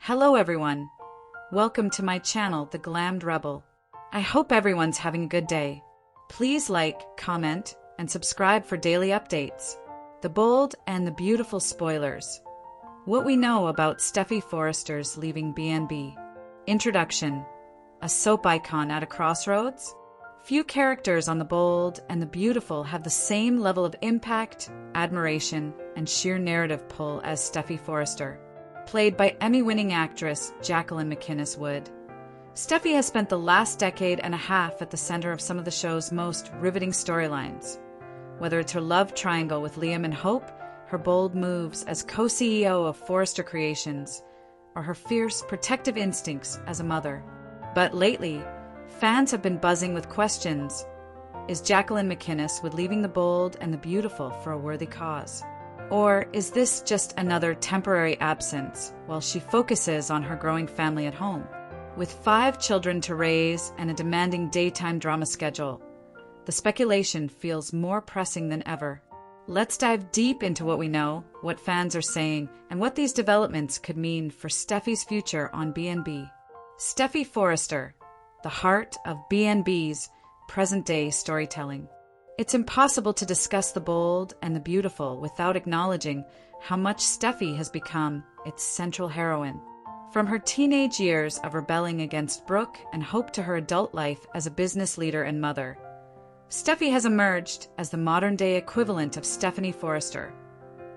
Hello everyone. Welcome to my channel, The Glammed Rebel. I hope everyone's having a good day. Please like, comment, and subscribe for daily updates. The bold and the beautiful spoilers. What we know about Steffy Forrester's leaving B&B. Introduction. A soap icon at a crossroads? Few characters on The Bold and the Beautiful have the same level of impact, admiration, and sheer narrative pull as Steffy Forrester. Played by Emmy-winning actress Jacqueline MacInnes Wood. Steffy has spent the last decade and a half at the center of some of the show's most riveting storylines. Whether it's her love triangle with Liam and Hope, her bold moves as co-CEO of Forrester Creations, or her fierce protective instincts as a mother. But lately, fans have been buzzing with questions. Is Jacqueline MacInnes Wood leaving The Bold and the Beautiful for a worthy cause? Or is this just another temporary absence while she focuses on her growing family at home? With 5 children to raise and a demanding daytime drama schedule, the speculation feels more pressing than ever. Let's dive deep into what we know, what fans are saying, and what these developments could mean for Steffy's future on B&B. Steffy Forrester, the heart of B&B's present-day storytelling. It's impossible to discuss The Bold and the Beautiful without acknowledging how much Steffy has become its central heroine. From her teenage years of rebelling against Brooke and Hope to her adult life as a business leader and mother, Steffy has emerged as the modern-day equivalent of Stephanie Forrester,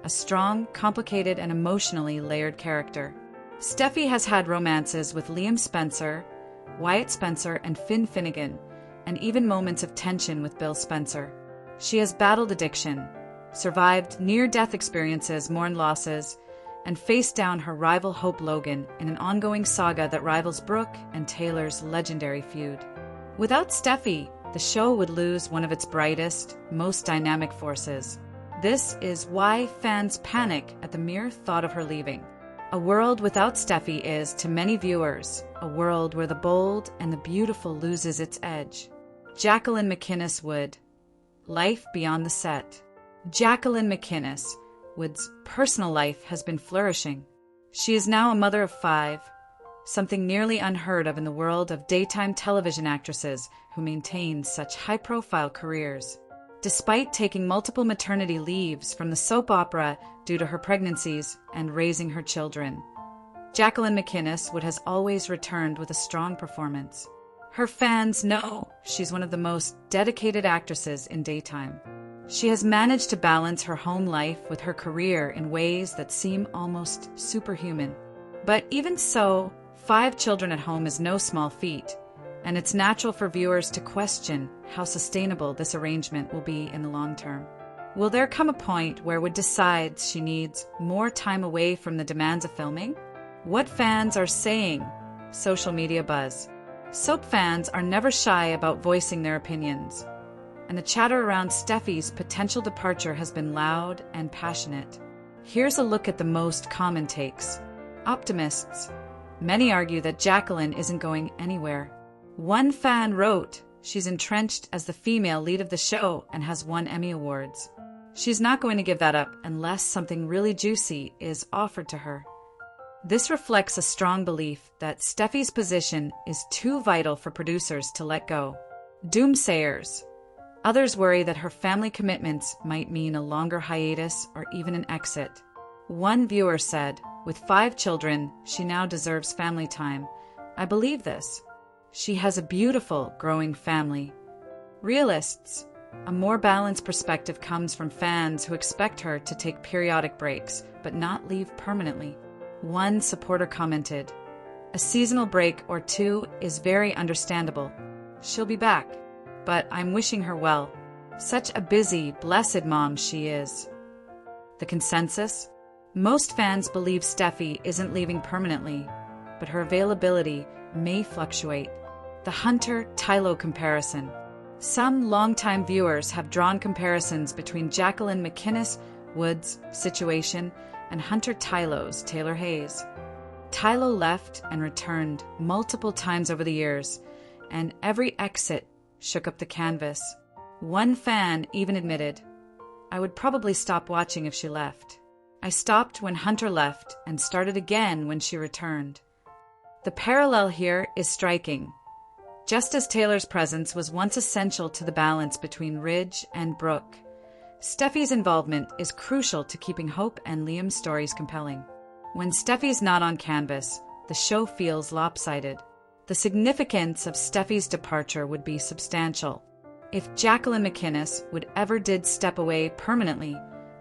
a strong, complicated, and emotionally layered character. Steffy has had romances with Liam Spencer, Wyatt Spencer, and Finn Finnegan, and even moments of tension with Bill Spencer. She has battled addiction, survived near-death experiences, mourned losses, and faced down her rival Hope Logan in an ongoing saga that rivals Brooke and Taylor's legendary feud. Without Steffy, the show would lose one of its brightest, most dynamic forces. This is why fans panic at the mere thought of her leaving. A world without Steffy is, to many viewers, a world where The Bold and the Beautiful loses its edge. Jacqueline MacInnes Wood. Life beyond the set. Jacqueline MacInnes Wood's personal life has been flourishing. She is now a mother of 5, something nearly unheard of in the world of daytime television actresses who maintain such high-profile careers. Despite taking multiple maternity leaves from the soap opera due to her pregnancies and raising her children, Jacqueline MacInnes Wood has always returned with a strong performance. Her fans know she's one of the most dedicated actresses in daytime. She has managed to balance her home life with her career in ways that seem almost superhuman. But even so, 5 children at home is no small feat, and it's natural for viewers to question how sustainable this arrangement will be in the long term. Will there come a point where Wood decides she needs more time away from the demands of filming? What fans are saying? Social media buzz. Soap fans are never shy about voicing their opinions, and the chatter around Steffy's potential departure has been loud and passionate. Here's a look at the most common takes. Optimists. Many argue that Jacqueline isn't going anywhere. One fan wrote, "She's entrenched as the female lead of the show and has won Emmy Awards. She's not going to give that up unless something really juicy is offered to her." This reflects a strong belief that Steffy's position is too vital for producers to let go. Doomsayers. Others worry that her family commitments might mean a longer hiatus or even an exit. One viewer said, "With 5 children, she now deserves family time. I believe this. She has a beautiful, growing family." Realists. A more balanced perspective comes from fans who expect her to take periodic breaks, but not leave permanently. One supporter commented, "A seasonal break or 2 is very understandable. She'll be back, but I'm wishing her well. Such a busy, blessed mom she is." The consensus? Most fans believe Steffy isn't leaving permanently, but her availability may fluctuate. The Hunter-Tylo comparison. Some longtime viewers have drawn comparisons between Jacqueline MacInnes Wood's situation and Hunter Tylo's Taylor Hayes. Tylo left and returned multiple times over the years, and every exit shook up the canvas. One fan even admitted, "I would probably stop watching if she left." I stopped when Hunter left and started again when she returned. The parallel here is striking. Just as Taylor's presence was once essential to the balance between Ridge and Brooke, Steffy's involvement is crucial to keeping Hope and Liam's stories compelling. When Steffy's not on canvas, the show feels lopsided. The significance of Steffy's departure would be substantial. If Jacqueline McInnes would ever did step away permanently,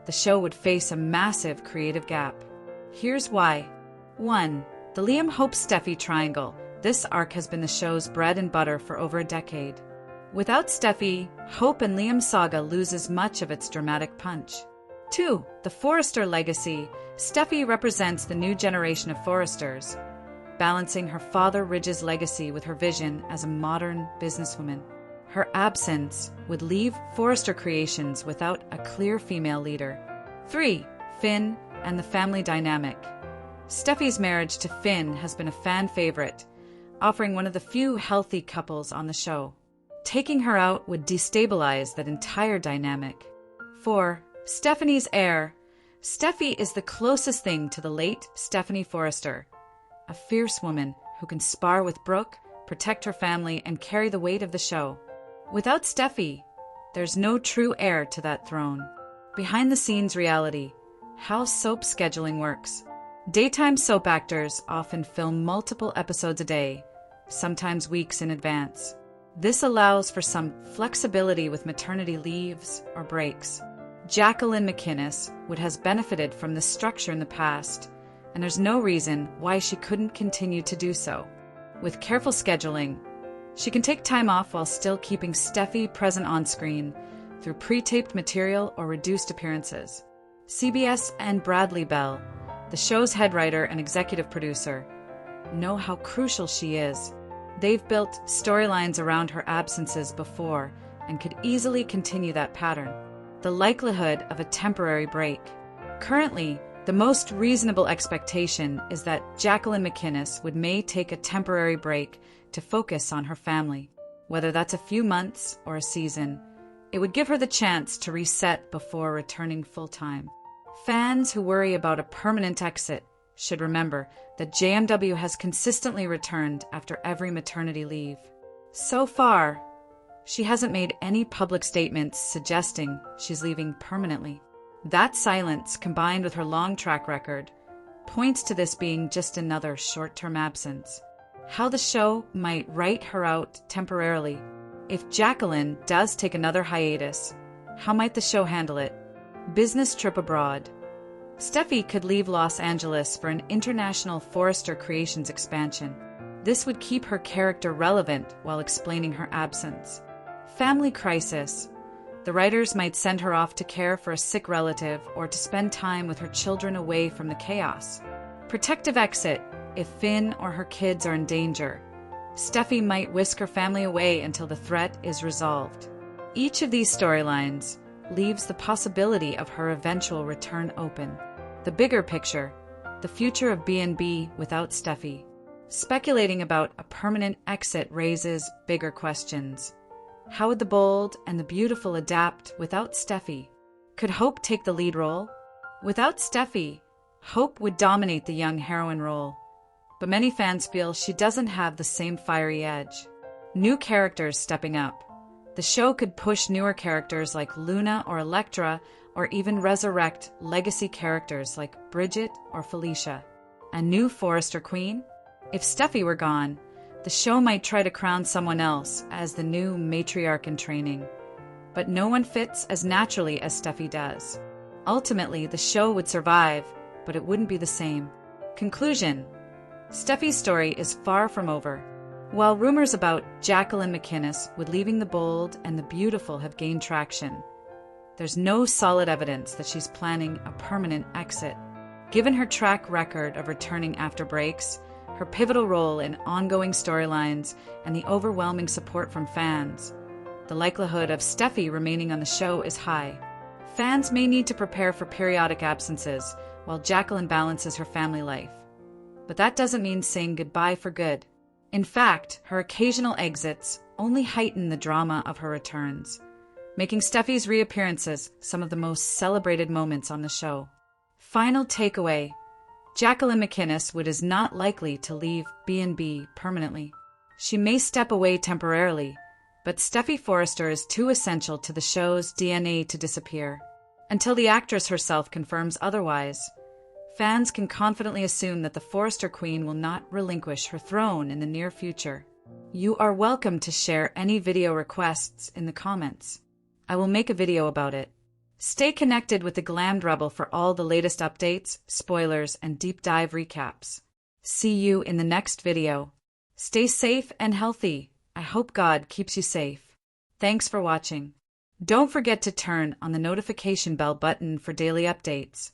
the show would face a massive creative gap. Here's why. 1. The Liam Hope Steffy triangle. This arc has been the show's bread and butter for over a decade. Without Steffy, Hope and Liam's saga loses much of its dramatic punch. 2. The Forrester legacy. Steffy represents the new generation of Forresters, balancing her father Ridge's legacy with her vision as a modern businesswoman. Her absence would leave Forrester Creations without a clear female leader. 3. Finn and the family dynamic. Steffy's marriage to Finn has been a fan favorite, offering one of the few healthy couples on the show. Taking her out would destabilize that entire dynamic. 4. Stephanie's heir. Steffy is the closest thing to the late Stephanie Forrester, a fierce woman who can spar with Brooke, protect her family, and carry the weight of the show. Without Steffy, there's no true heir to that throne. Behind-the-scenes reality. How soap scheduling works. Daytime soap actors often film multiple episodes a day, sometimes weeks in advance. This allows for some flexibility with maternity leaves or breaks. Jacqueline McInnes would have benefited from this structure in the past, and there's no reason why she couldn't continue to do so. With careful scheduling, she can take time off while still keeping Steffy present on screen through pre-taped material or reduced appearances. CBS and Bradley Bell, the show's head writer and executive producer, know how crucial she is. They've built storylines around her absences before and could easily continue that pattern. The likelihood of a temporary break. Currently, the most reasonable expectation is that Jacqueline McInnes may take a temporary break to focus on her family. Whether that's a few months or a season, it would give her the chance to reset before returning full-time. Fans who worry about a permanent exit should remember that JMW has consistently returned after every maternity leave. So far, she hasn't made any public statements suggesting she's leaving permanently. That silence, combined with her long track record, points to this being just another short-term absence. How the show might write her out temporarily. If Jacqueline does take another hiatus, how might the show handle it? Business trip abroad. Steffy could leave Los Angeles for an international Forrester Creations expansion. This would keep her character relevant while explaining her absence. Family crisis. The writers might send her off to care for a sick relative or to spend time with her children away from the chaos. Protective exit. If Finn or her kids are in danger, Steffy might whisk her family away until the threat is resolved. Each of these storylines leaves the possibility of her eventual return open. The bigger picture, the future of B&B without Steffy. Speculating about a permanent exit raises bigger questions. How would the bold and the beautiful adapt without Steffy? Could Hope take the lead role? Without Steffy, Hope would dominate the young heroine role, but many fans feel she doesn't have the same fiery edge. New characters stepping up. The show could push newer characters like Luna or Elektra, or even resurrect legacy characters like Bridget or Felicia. A new Forrester queen? If Steffy were gone, the show might try to crown someone else as the new matriarch in training. But no one fits as naturally as Steffy does. Ultimately, the show would survive, but it wouldn't be the same. Conclusion. Steffy's story is far from over. While rumors about Jacqueline McInnes leaving the bold and the beautiful have gained traction, there's no solid evidence that she's planning a permanent exit. Given her track record of returning after breaks, her pivotal role in ongoing storylines, and the overwhelming support from fans, the likelihood of Steffy remaining on the show is high. Fans may need to prepare for periodic absences while Jacqueline balances her family life. But that doesn't mean saying goodbye for good. In fact, her occasional exits only heighten the drama of her returns, making Steffy's reappearances some of the most celebrated moments on the show. Final takeaway. Jacqueline McInnes Wood is not likely to leave B&B permanently. She may step away temporarily, but Steffy Forrester is too essential to the show's DNA to disappear. Until the actress herself confirms otherwise, fans can confidently assume that the Forrester Queen will not relinquish her throne in the near future. You are welcome to share any video requests in the comments. I will make a video about it. Stay connected with the Glammed Rebel for all the latest updates, spoilers, and deep dive recaps. See you in the next video. Stay safe and healthy. I hope God keeps you safe. Thanks for watching. Don't forget to turn on the notification bell button for daily updates.